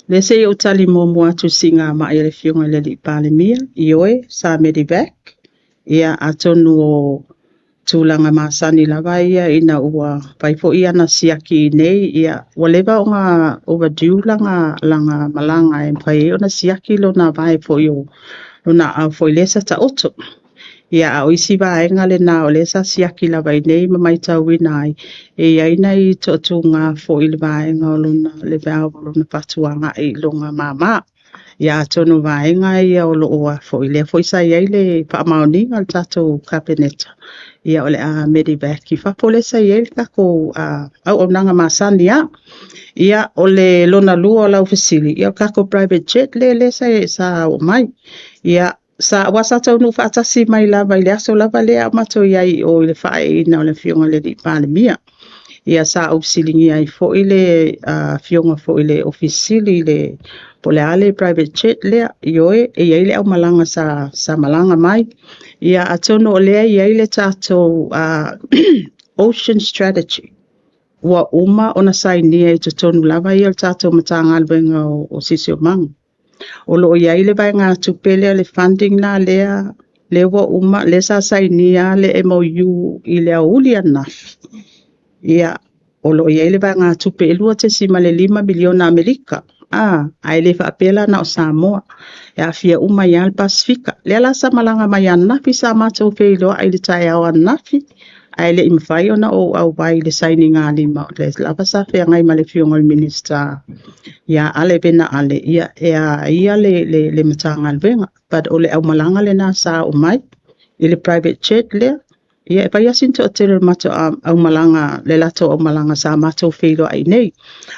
Le se I o tali mo mua tu singa ma I le fionga le li pale mia. Ioe sa medivac. Ia atonu o tūlanga māsani lawa ia ina ua paifo ia na siaki nei ia walewa o ngā overdue langa malanga e pai o na siaki lo na vai fo io lo na au fo lesa ta oto. Ia a oisi vaenga le na o lesa siaki lawa nei ma mai tau winai e aina I totu ngā fo I le vaenga o luna le vau o luna patuanga I longa mama. Ia tonu vaenga ia o lo oa fo I le fo isa iai le paamaoni al tatou kapeneta. Ia ole a medivac I whapole sa iei kako au o nanga masani a. Ia ole lona lua o lau fesili. Ia kako private jet le sa o mai. Ia sa wasa tau nu whaatasi mai lava I le aso lava le a mato iai o le whae ina o le fionga le di palemia. Ia sa au silingi ai fo I le fionga fo I le ofisili le pole ale private jet lea ioe e iai le au malanga sa malanga mai. Ia atono o lea iai le tātou ocean strategy. Ua uma ona sainia I tonu lava I al tātou matanga alwenga o sisi o manga. O lo iai le vai ngā tupele le funding na lea le ua uma le sa sainia le MOU I le auli anafi. Ia o lo iai le vai ngā tupele lua te sima le 5 miliona Amerika. Ai le whaapela na o Samoa. E a fia uma I al Pasifika. Le ala sa malanga mai anafi sa mātou wheiloa ai le tai au anafi. Ai le imwhai ona o au vai le signing a lima. Le lava sa whea ngai ma le fiongal minister. Ia ale bena ale. Ia le matanga alwenga. But o le au malanga le na sa o mai. I le private jet lea. Ia e pai asinto o tere mato au malanga, le lato au malanga sa mato wheiloa ai nei.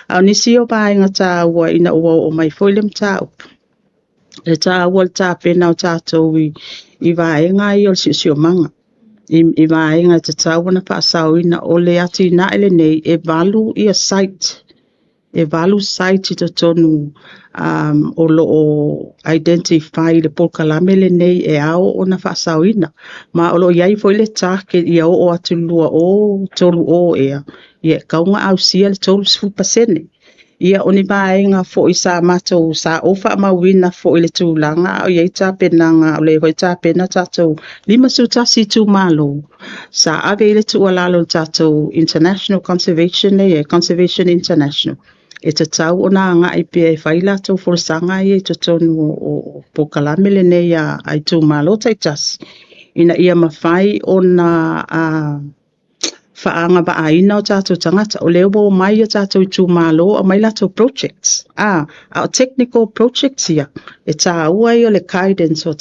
Au nisi o paenga tā ua ina ua o mai foi le mta upu. Le tā ua le tā pena o tātou I vaenga I o si o manga. I vaenga te tau na whaasau ina o le ati na ele nei e valu I a site. E valu site I to tonu o lo o identify le polkalame le nei e ao o na whaasau ina. Ma o lo iai foi le tāke I o atu lua o tolu o ea. Ia kaunga au sia le tolu sfupasene. Ia oni vaenga fo I sa matou sa ofa mawina fo I le tūlanga o iai tā penanga o le hoi tā pena tātou 5 sutasi tū malo. Sa ave I le tualalo tātou International Conservation e Conservation International. E te tau o nā ngā I pia e whaila tau forosanga I e te tonu o pokalame le nei ai tū malo taitasi. Ina ia mawhai o nā whaanga ba aina o tātou tangata. O leo o mai o tātou tū malo o mai lato projects. O technical projects ia. E tā uai o le guidance o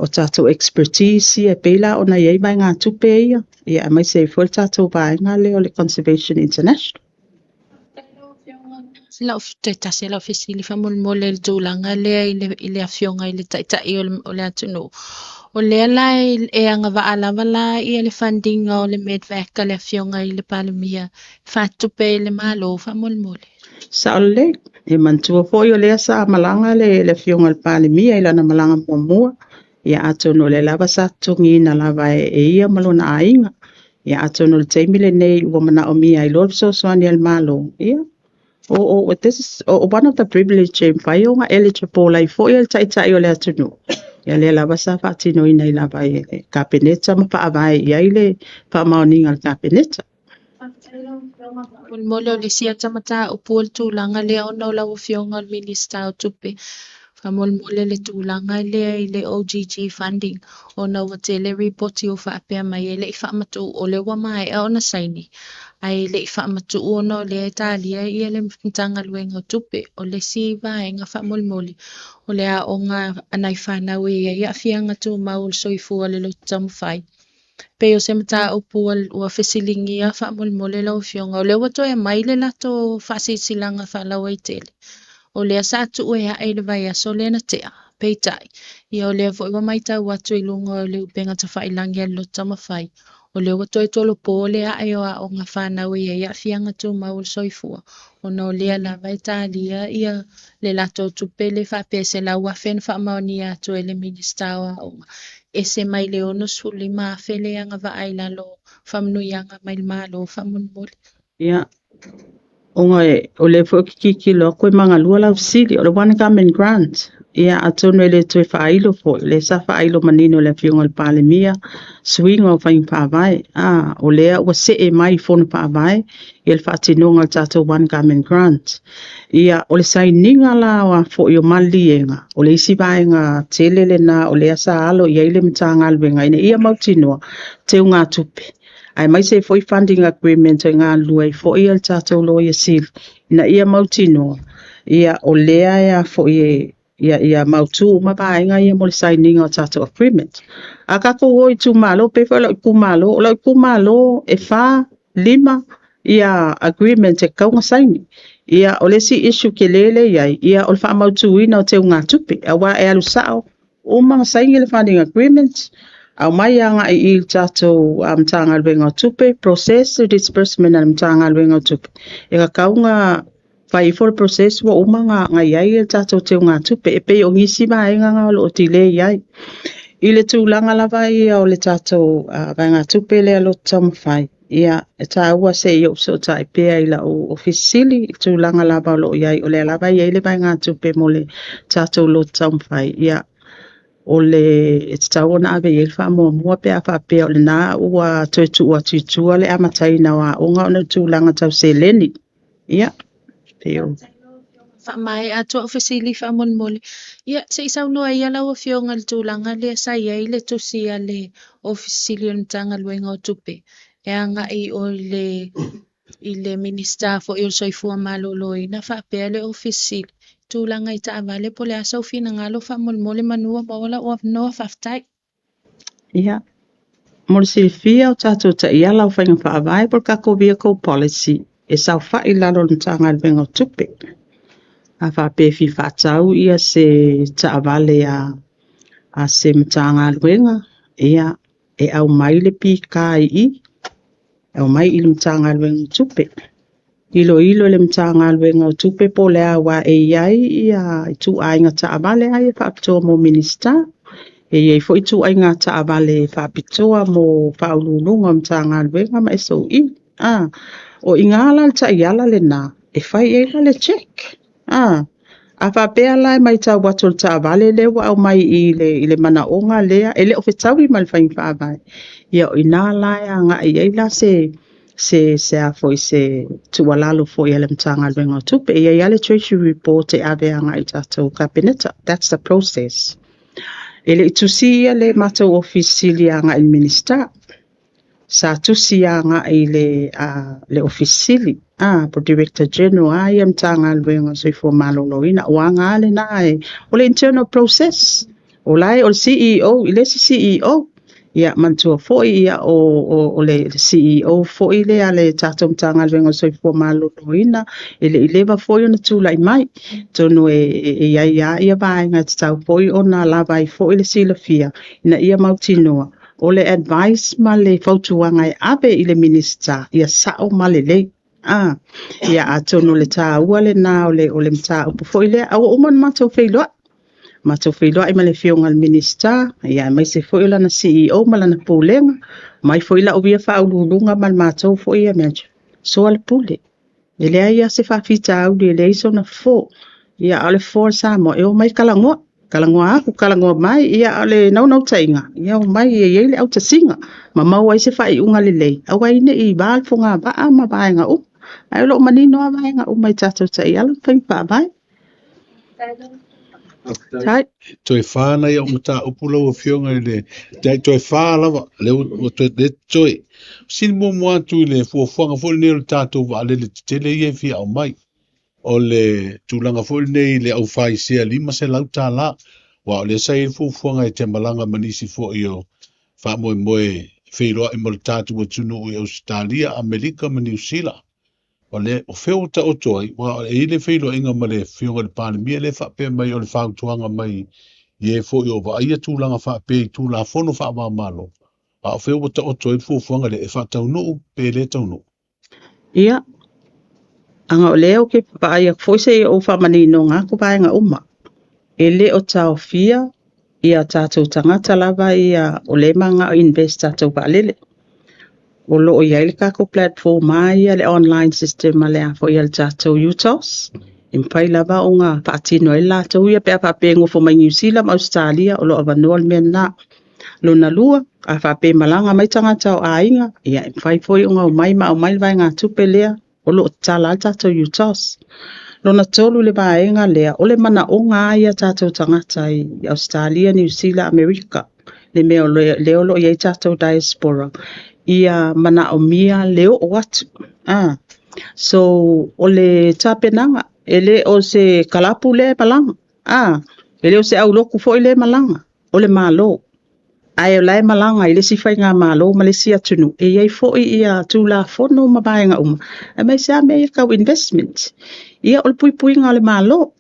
tātou expertise e peila o na iei mai ngā tupe ia. Ia mai se full tātou vaenga leo le Conservation International. Lau te tasi lau fesili whamole le tūlanga lea I le awhionga I le taitai o le atunu. O lea lai e anga waalawa la I le funding o le medvac le awhionga I le palemia. Whatupe le malo whamole. Sa o le, e mantua foi o lea sa malanga le awhionga le palemia I lana malanga mua. Ia atunu le lava sa tungi na lava e ia malona ainga. Ia atunu le teimile nei ua mana o mia I lor so soani al malo. Ia. This is one of the privilege in whaionga eligible lai foi el taitai o le atunu. Ia le lava sa whaatino ina I lava e kapeneta ma paawai ia I le paamaoninga le kapeneta. Molo le sia tamata o puol tūlanga lea o nau lau awhionga le minister o tupe. Whamolmole le tūlanga lea I le OGG funding o na wa te le report o whaapea mai e le I whaamatu o le wa mai e ona saini. Ai le I whaamatu o no le Italia I le mtanga luenga tupe o le si vaenga whamolmole o le a o ngā anai whanau e ia whianga tū maul soifua le lo tamwhai. Pe o se mata o pua ua whesilingia whamolmole lau whionga o le wato e mai le lato whasisilanga whalau e tele. O lea sa tu e ai le vai aso le na tea, peitai. Ia o lea foi wa mai tau watu I lunga o le upenga ta whailangi lo tamawhai. O lea wato e tolo po le ai o a o ngā whanau ia whianga tu maul soifua. O no lea la vai talia ia le lato tupe le whapese la wafen whamaoni atu e le minista o a onga. E se mai le ono suli maa whele anga wa aila lo whamnu ianga mai maa lo whamunmole. Ia, onga o le fo kiki lo koe manga lua lau sili o le one government grant. Ia atonu e le toe whailo fo, le sa whailo manino le whiunga le pale mia, swinga o whaing pāwai. O lea ua se e mai fonu pāwai, i le whaatinonga le tato one government grant. Ia o le saininga la wa fo I o malienga, o le isi vaenga telele na o lea sa alo ia I le mtanga alwenga, ina ia mautinoa, te unga tupe. Ai mai se foi funding agreement o ngā lua I fo I al tato lo ia sil, ina ia mautinoa. Ia o lea ia fo ia mautu mabaenga ia mo le signing o tato agreement. A kako hoi tu malo, pe fo la ku malo e fa lima ia agreement e kaunga signing. Ia o le si issue ke lele ia o le wha mautu ina o te unga tupi, a wa e alu sao, o mga signing le funding agreement, au mai anga I il tato mtanga alwenga tupe, process disbursement na mtanga alwenga tupe. E ka kaunga Whai for process wa umanga nga iai e tato te unga tupe e pe o ngisi maenga nga lo o tile iai. I le tūlanga lava ia o le tato vaenga tupe le alo tamwhai. Ia e tā ua se I opso ta I pea I la o ofisili I tūlanga lava o lo iai o le lava iai le vaenga tupe mo le tato lo tamwhai. Ia o le e tau na ave iai wha mua pea wha pea o le nā ua toitua tuitua le amatai na wa o ngā o na tūlanga tau se leni. Ia. Peo. Mai ato ofisili whamolmole. Ia, se isau noa ia lau o whionga le tūlanga le sa iai le tusia le ofisili o mtanga luenga o tupe. E anga I o le minista fo il soifua malolo ina whapea le ofisili. Tūlanga I taawale po le asau fina ngalo whamolmole manua maola o noa whaftai. Ia. Mor silfia o tato ta ia lau whainga whaavai por kako vehicle policy. E sau whai lalo mtanga luenga o tupe. A whapefi whatau ia se taawale a se mtanga luenga. Ia e au mai le pi kai I. Au mai I le mtanga luenga o tupe. Ilo le mtanga luenga o tupe po le awa e iai ia I tu ainga taawale ai e whapitoa mo minista. E iei fo I tu ainga taawale whapitoa mo whaulununga mtanga luenga ma e so I. O ingala le taiala le na e whai eila le check. A whapea lai mai tau watu le taawale le wa au mai I le mana onga lea e le o whetawi ma le whaing whaavai. Ia o ina lai a ngā I eila se a foi se tualalo foi ele mtanga luenga o tupe. Ia ia le treasury report e ave a ngā I tatou kabineta. That's the process. Ele I tusi ia le matou ofisili a ngā I minister. Sa tusi a ngā I le ofisili. Po Director General ai mtanga luenga soifua maloloina. O a ngā le na o le internal process. O lai o le CEO, I le CEO. Ia mantua foi ia o le CEO foi le ale tatou mtanga luenga soifua maloloina. Ele I leva foi ona tūlai mai. Tono ia vaenga tau foi ona lava I foi le silafia. Ina ia mautinoa. O le advice ma le fautuanga e abe I le minister. Ia sao ma le lei. Ia atono le tā ua le nā o le mta upo foi le au uman matou whailoa. Matou whailoa I ma le whionga le minister. Ia mai se foi lana CEO ma lana pūlenga. Mai foi la uvia whaululunga ma le matou foi ia mea. So ale pūle. E lea ia se whawhita au le iso na fo. Ia ale fo sa mo e o mai kalangoa. Kalangoa aku, kalangoa mai, ia ale nau tainga. Ia o mai e iele au ta singa. Ma mau ai se whai unga le lei. Au ai ne I baal funga baa ma vaenga u. Ai lo manino a vaenga u mai tatou ta I ala whaing pa vai. Tai. Toi whāna ia o ngata upula o whionga i le. Tai toi whālawa, le o toi le toi. Sini mo mua tu le fuafuanga fo le nero tātou wa le tele ia fia au mai. O le tūlanga fo nei le au whai sea lima se lau tā la. Wa o le sai fuafuanga i te malanga manisi fo i o wha moe moe whiroa i mo le tātou o tunu i Australia, Amerika ma New Zealand. O le o feo ta o toi, wa e ile whiroa inga ma le whionga le pānemia le whape mai o le whautuanga mai ye fo yo va ia tu langa fa pe tu la fono fa ma malo a fe o ta o toi fo fuanga le fa tau no pe le tau no Ia. Anga o leo ke pa ia foise o fa mani no nga ko pa nga uma. Ele o tau fia ia tātou tangata lava ia o le manga o invest tātou pa lele. O lo o ia ilika ko platform ia le online system ale a fo ia le tātou UTOS. Impai lava o ngā whaatino e lātou ia pe a whapengo fo mai New Zealand, Australia, o lo a vanua le mea nā. Lona lua, a whape malanga mai tangata o ainga, ia impai foi o ngā o mai ma o mai vai ngā tupe lea, o lo o tala tātou UTOS. Lona tolu le vaenga lea, o le mana o ngā ia tātou tangata i Australia, New Zealand, America. Le mea leo lo ia tātou diaspora. Ia mana o mia leo o atu. So, o le tapenanga, ele o se kalapu le malanga. Ele o se au loku fo le malanga. O le malo. Ai o lai malanga, ele si fai ngā malo, Malaysia tunu. E iei fo ia tu la fono mabaenga uma. E mai se ame ia kau investment. Ia o le pui ngā le malo.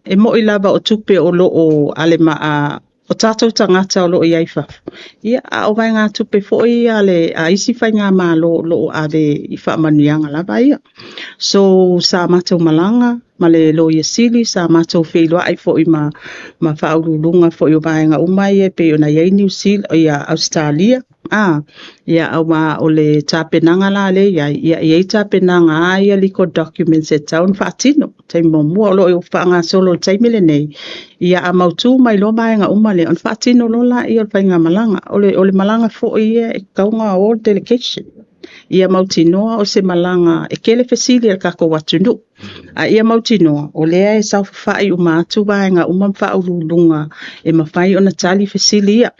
E mo i lava o tupe o lo o ale maa. O tātou tangata o lo iai fafu. Ia o vai ngā tupe fo ia le a isi fai ngā malo lo o ave i wha manuianga lava ia. So sa mātou malanga, ma le lo ia sili, sa mātou whiloa ai fo i ma whaurulunga fo i o vaenga umai e pe o na iei New Zealand o ia Australia. Ia au ma o le tāpenanga la le ia iei tāpenanga ia liko documents e taun whaatino. Tai mua o lo i o whaanga solo taimile nei. Ia a mautu mai lo vaenga umale on whaatino lo la i o whainga malanga. O le malanga fo ia e kaunga o delegation. Ia mautinoa o se malanga e kele fesili al kako watunu. Ia mautinoa o lea e sau whai umatu vaenga umamwhaurulunga e mawhai o na tali fesili ia.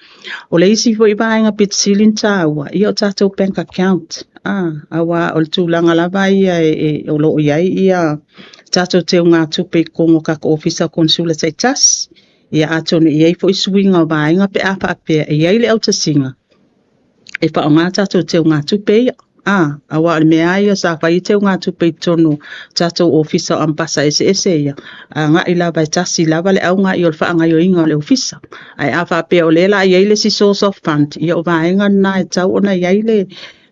O le isi fo i vaenga pit silin tāua ia o tātou bank account. Awa o le tūlanga lava ia o lo iai ia tātou teo ngā tupe kongo kako ofisa konsula taitas. Ia atonu iai fo i suinga o vaenga pe apa apea iai le au tasinga. E wha o ngā tātou teo ngā tupe ia. Awa le mea ia sa whai teo ngā tupe tonu tātou ofisa o ampasa ese ia. Ngā i lava i tasi lava le au ngā i o le whaanga i o inga o le ofisa. Ai a whapea o lela iai le si source of fund. Ia o vaenga nā e tau ona iai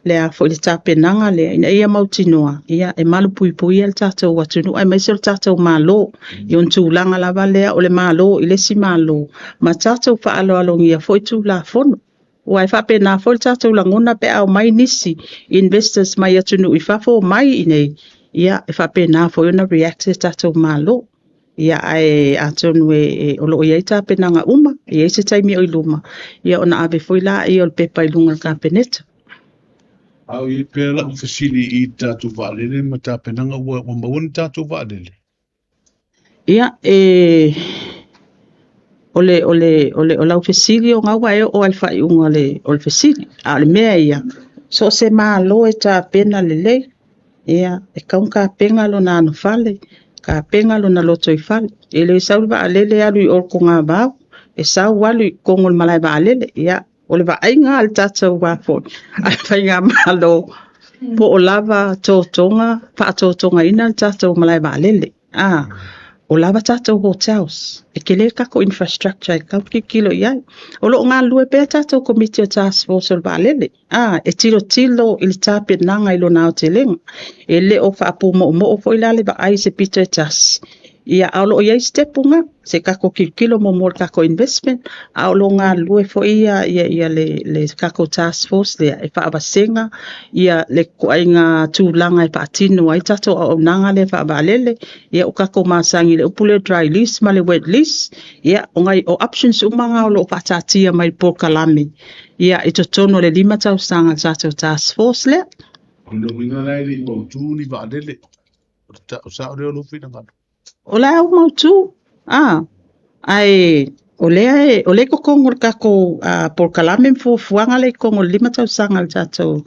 le a fo i le tāpenanga le. Ina ia mautinoa. Ia e malu pui le tātou watunu. Ai maise o le tātou malo. I on tūlanga lava lea o le malo i le si malo. Ma tātou wha alo ia fo i tū la fono. Wai whape nā fo le tātou langona pe au mai nisi. Investors mai atunu i whafo mai i nei. Ia e whape nā fo i ona react e tātou malo. Ia ai atonu e olo i eita penanga uma. I eise taimi o i luma. Ia ona ave fo i la i o le pepa i lunga le kapeneta. au i pela u fasili i tātou waalele ma tā penanga ua mauni tātou waalele Ia o lau fesili o ngā wae o alwhai unga o le fesili. A le mea ia. So se maa lo e tā pena le lei. Ia e kaun ka penga lo na anu fale. Ka penga lo na loto i fale. E le sau wa alele alu i orko ngā bau. E sau walu i kongol malai wa alele. Ia o le wa ainga al tātou wafon. Alwhai ngā malo po o lava tōtonga. Pa tōtonga ina al tātou malai wa alele. O lava tātou hotels. E ke le kako infrastructure e kau ki kilo iai. O lo ngā lue pēr tātou committee o task force o waalele. E tilo ili tāpet nanga ilo nao te lenga. E le o whaapu mo o fo ilale wa ai se pito e tas. Ia aulo iai stepunga. Se kako ki kilo mo kako investment. Aulo ngā lue fo ia le kako task force le e whaabasenga. Ia le kuai ngā tūlanga e whaatino ai tātou au nanga le whaabalele. Ia o kako māsangi le upule dry lease ma le wet lease. Ia o ngai o options umanga o lo whaatatia mai po kalame. Ia e totono le 5 tausanga tātou task force le. Ono winga lai li o tūni waalele o sa o reo lupi na ngano O la au mautu. Ai o le ko kongo ka ko por kalame fuanga le kongo 5 tausaga le tatou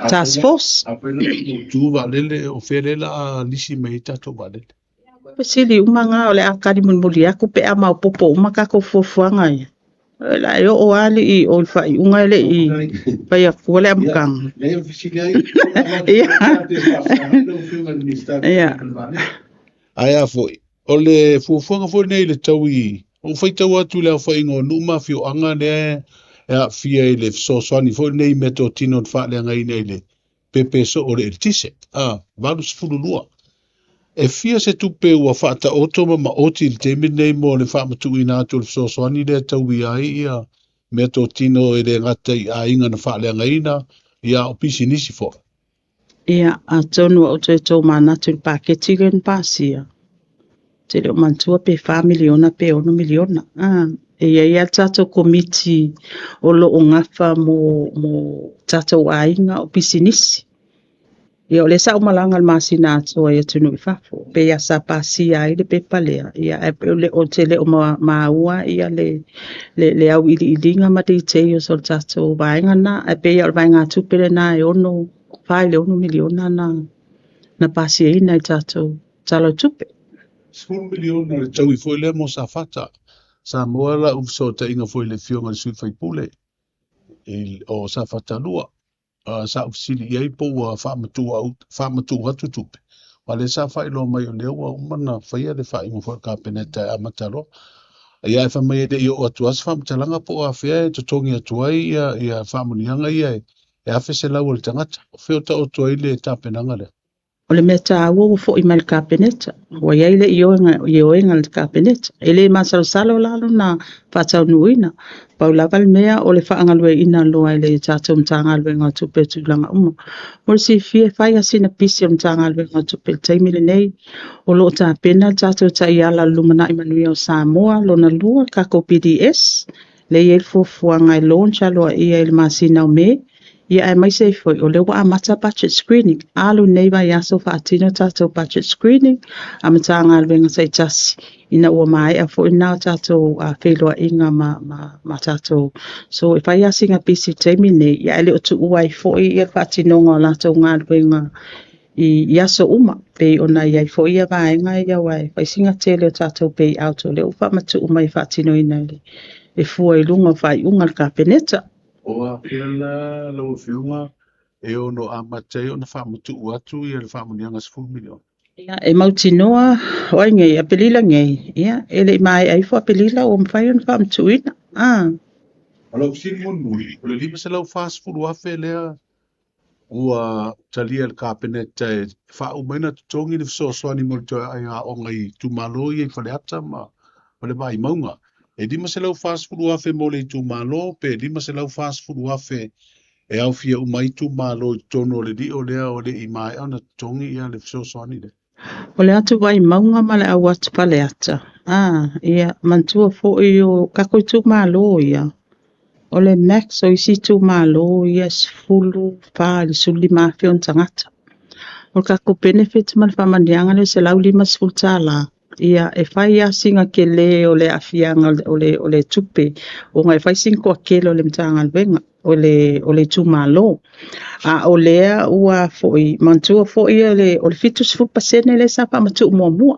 task force. Apena tu valele o felela lisi mai tato valele. Pesili umanga o le akari mulmuli aku pe a maupopo uma ka ko fuanga ia. La yo o ali I o fai unga le I fai a kuale amkang. Ia. Aia foi. O le fuanga foi nei le taui. O fai tau atu le fai ngo numa fio anga ne e fia I le soswani foi nei meto tino fa le ngai nei le pepe so o le tise. Valu sfululua. E fia se tupe ua whaata otoma ma oti le te minei mo le wha matu I nātu le soswani le taui ai ia mea tō tino e le ngata I a inga na wha le ngaina ia o pisi nisi fo. Ia, a tonu o te tō manatu le paketi ren pasia. Te leo mantua pe 5 miliona pe 1 miliona. E ia tato komiti o lo o ngafa mo tato ainga o pisi nisi. Ia o le sa umalanga le masina atua ia tunu I fafo. Pe ia sa pasi ai le pepa lea. Ia o te leo maua ia le au ilinga ma te itei o sol tato vaenga na. E pe ia o vaenga tupere na e ono fai le 1 miliona na pasi e ina I tato talo tupe. 10 miliona le tau I foi le mo sa fata. Sa moala ufso ta inga foi le fionga le sui fai pule. O sa fata lua. Sa ufsili iai po ua whamatu atu tupe. Wale sa fai lo mai o leo wa umana whaia le fai mo fai ka peneta a matalo. Ia e whamai de o atu as whamatalanga po a whea e totongi atu ai ia whamunianga ia e awhi se lau o le tangata. O whio ta o tuai le ta penanga le. O le mea tā ua fo I mai le kapeneta. Wa iai le ioenga le kapeneta. E le masalosalo lalo na whatau nuina. Paulava le mea o le whaangalue ina loa le tātou mtāngalue ngā tupe tūlanga uma. Mo le si fie whai asina pisi o mtāngalue ngā tupe taimile nei. O lo tā pena tātou ta iala lumana I manui o Samoa lona lua kako PDS. Le iel fuanga I launcha loa ia il masina o me. Ia e mai se foi o le wa amata budget screening alu nei vai aso fa atino tato budget screening amatanga alwenga sai tasi ina ua mai a foi na tato a wheloa inga ma tato so if I asinga pisi teimi nei ia ele o tu uai foi ia fa atino ngā lato ngā alwenga I aso uma pe ona ia foi ia vaenga ia wai fai singa tele o tato pe auto le ufa matu umai fa atino ina e fua I lunga fai unga ka peneta. O a pila lau whiunga e ono a matei o na whamatu uatu I le whamunianga 10 milion. Ia, e mauti noa o ngei, a pelila ngei. Ia, ele mai ai fo a pelila o mwhai on whamtuina. Alau sini mon mui, o le lima se lau fast food wafe lea ua talia le kapeneta e whaumaina tutongi le fsoswani mo le toi ai a o ngai tumalo I whaleata ma o le mai maunga. E lima se lau fast food wafe mo le tumalo, pe lima se lau fast food wafe e au fia umai tumalo tono le di o lea o le I mai au na tutongi ia le fsoswani le. O le atu wai maunga ma le au atu pale ata. Ia, mantua fo I o kako I tumalo ia. O le max o isi tumalo ia sfulu pa le suli mafi on tangata. O kako benefit ma le whamanianga le se lau 5 sfultala. Ia e whai a singa ke le o le afianga o le tupe o ngai whai singa o ke o le mtanga alwenga o le tumalo o lea ua foi mantua foi o le fitus fu pasene le sa pa matu mua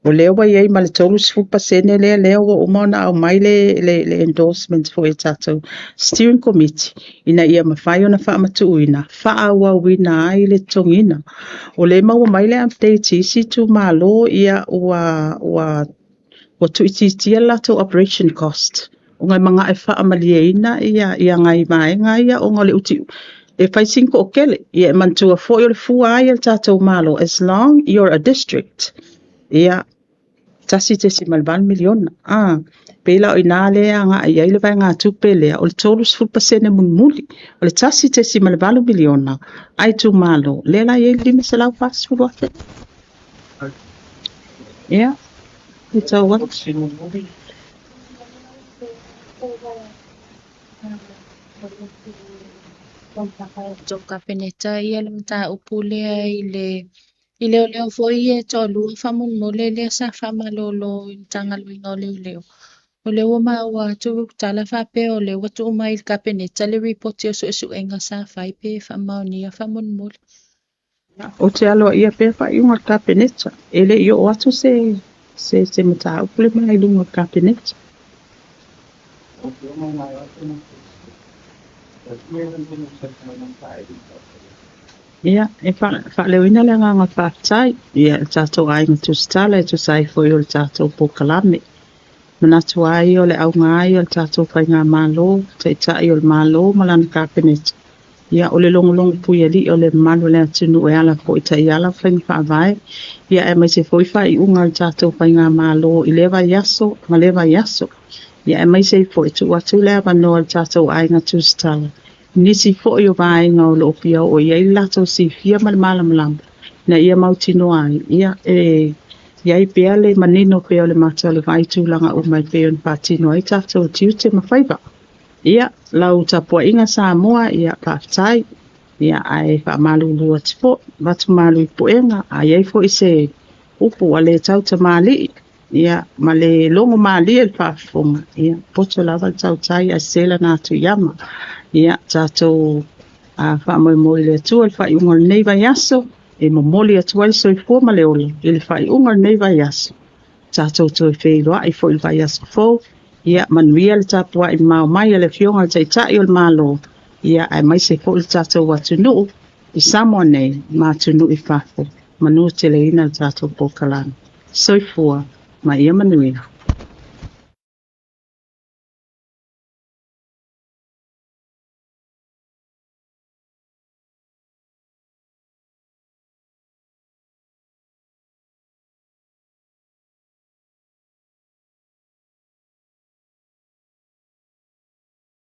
o lea wa iei ma le tolus fu pasene le o umona au mai le endorsement foi tatou steering committee ina ia mawhai ona wha matu ina wha awa wina ai le tongina o le maua mai le update isi tumalo ia ua tuititia lato operation cost o ngai manga e wha amalieina ia ngai mai ia o ngale uti e whai sinko o kele ia e mantua foi o le fua ai el tatou malo as long you're a district ia tasi te si malvan miliona pela o ina lea nga ia ile vai ngā tupe lea o le tolus fulpasene muli o le tasi te si malvan miliona ai tu malo lela ia lima se lau fast food wafe ia it's a what Joka peneta ia le mta upule ai le I leo leo foi e tolu whamulmole lea sa whamalolo i tangaluinga o leo. O leo ma ua tu tala whape o leo watu o mai kapeneta le report o su enga sa whaipe whamaoni a whamulmole. O te aloa ia pe whaiunga kapeneta. Ele i o atu se mata upule mai lunga kapeneta. Ia, e whalewina le nganga whaatai. Ia, tātou ainga tu stala e tu sai foi o le tātou pokalame. Manatu ai o le au ngai o le tātou whainga malo, te itai o le malo malana kapeneta. Ia, o le longolongo pui ali o le malu le atunu e ala po itai ala whainga whaavai. Ia, e mai se foi whai unga le tātou whainga malo i lewa yaso, ma lewa yaso. Ia, e mai se foi tu atu lea wanoa le tātou ainga tu stala. Nisi fo yo vai nga o lo pia o ia lato si fia mal malam na ia mautino ai ia ia i pea le manino pea le mata le vai tu langa o mai pea patino ai tato tiute ma faiba ia lau tapo inga sa moa ia patai ia ai fa malu lu atpo batu malu poenga ai fo ise upo ale tau te mali ia male longo mali el fa fonga ia poto lava tau tai a sela na tu yama ia tatou whamoimoi le atua le whaiunga le nei vai aso e momoli atua le soifua ma le ola i le whaiunga le nei vai aso tatou toi wheiroa i fo i vai aso fo ia manuia le tapua i mao mai le fionga le taitai o le malo ia ai mai se fo le tatou watu nuu i Samoa nei ma tu nuu i whafo manu te leina le tatou pokalana soifua ma ia manuia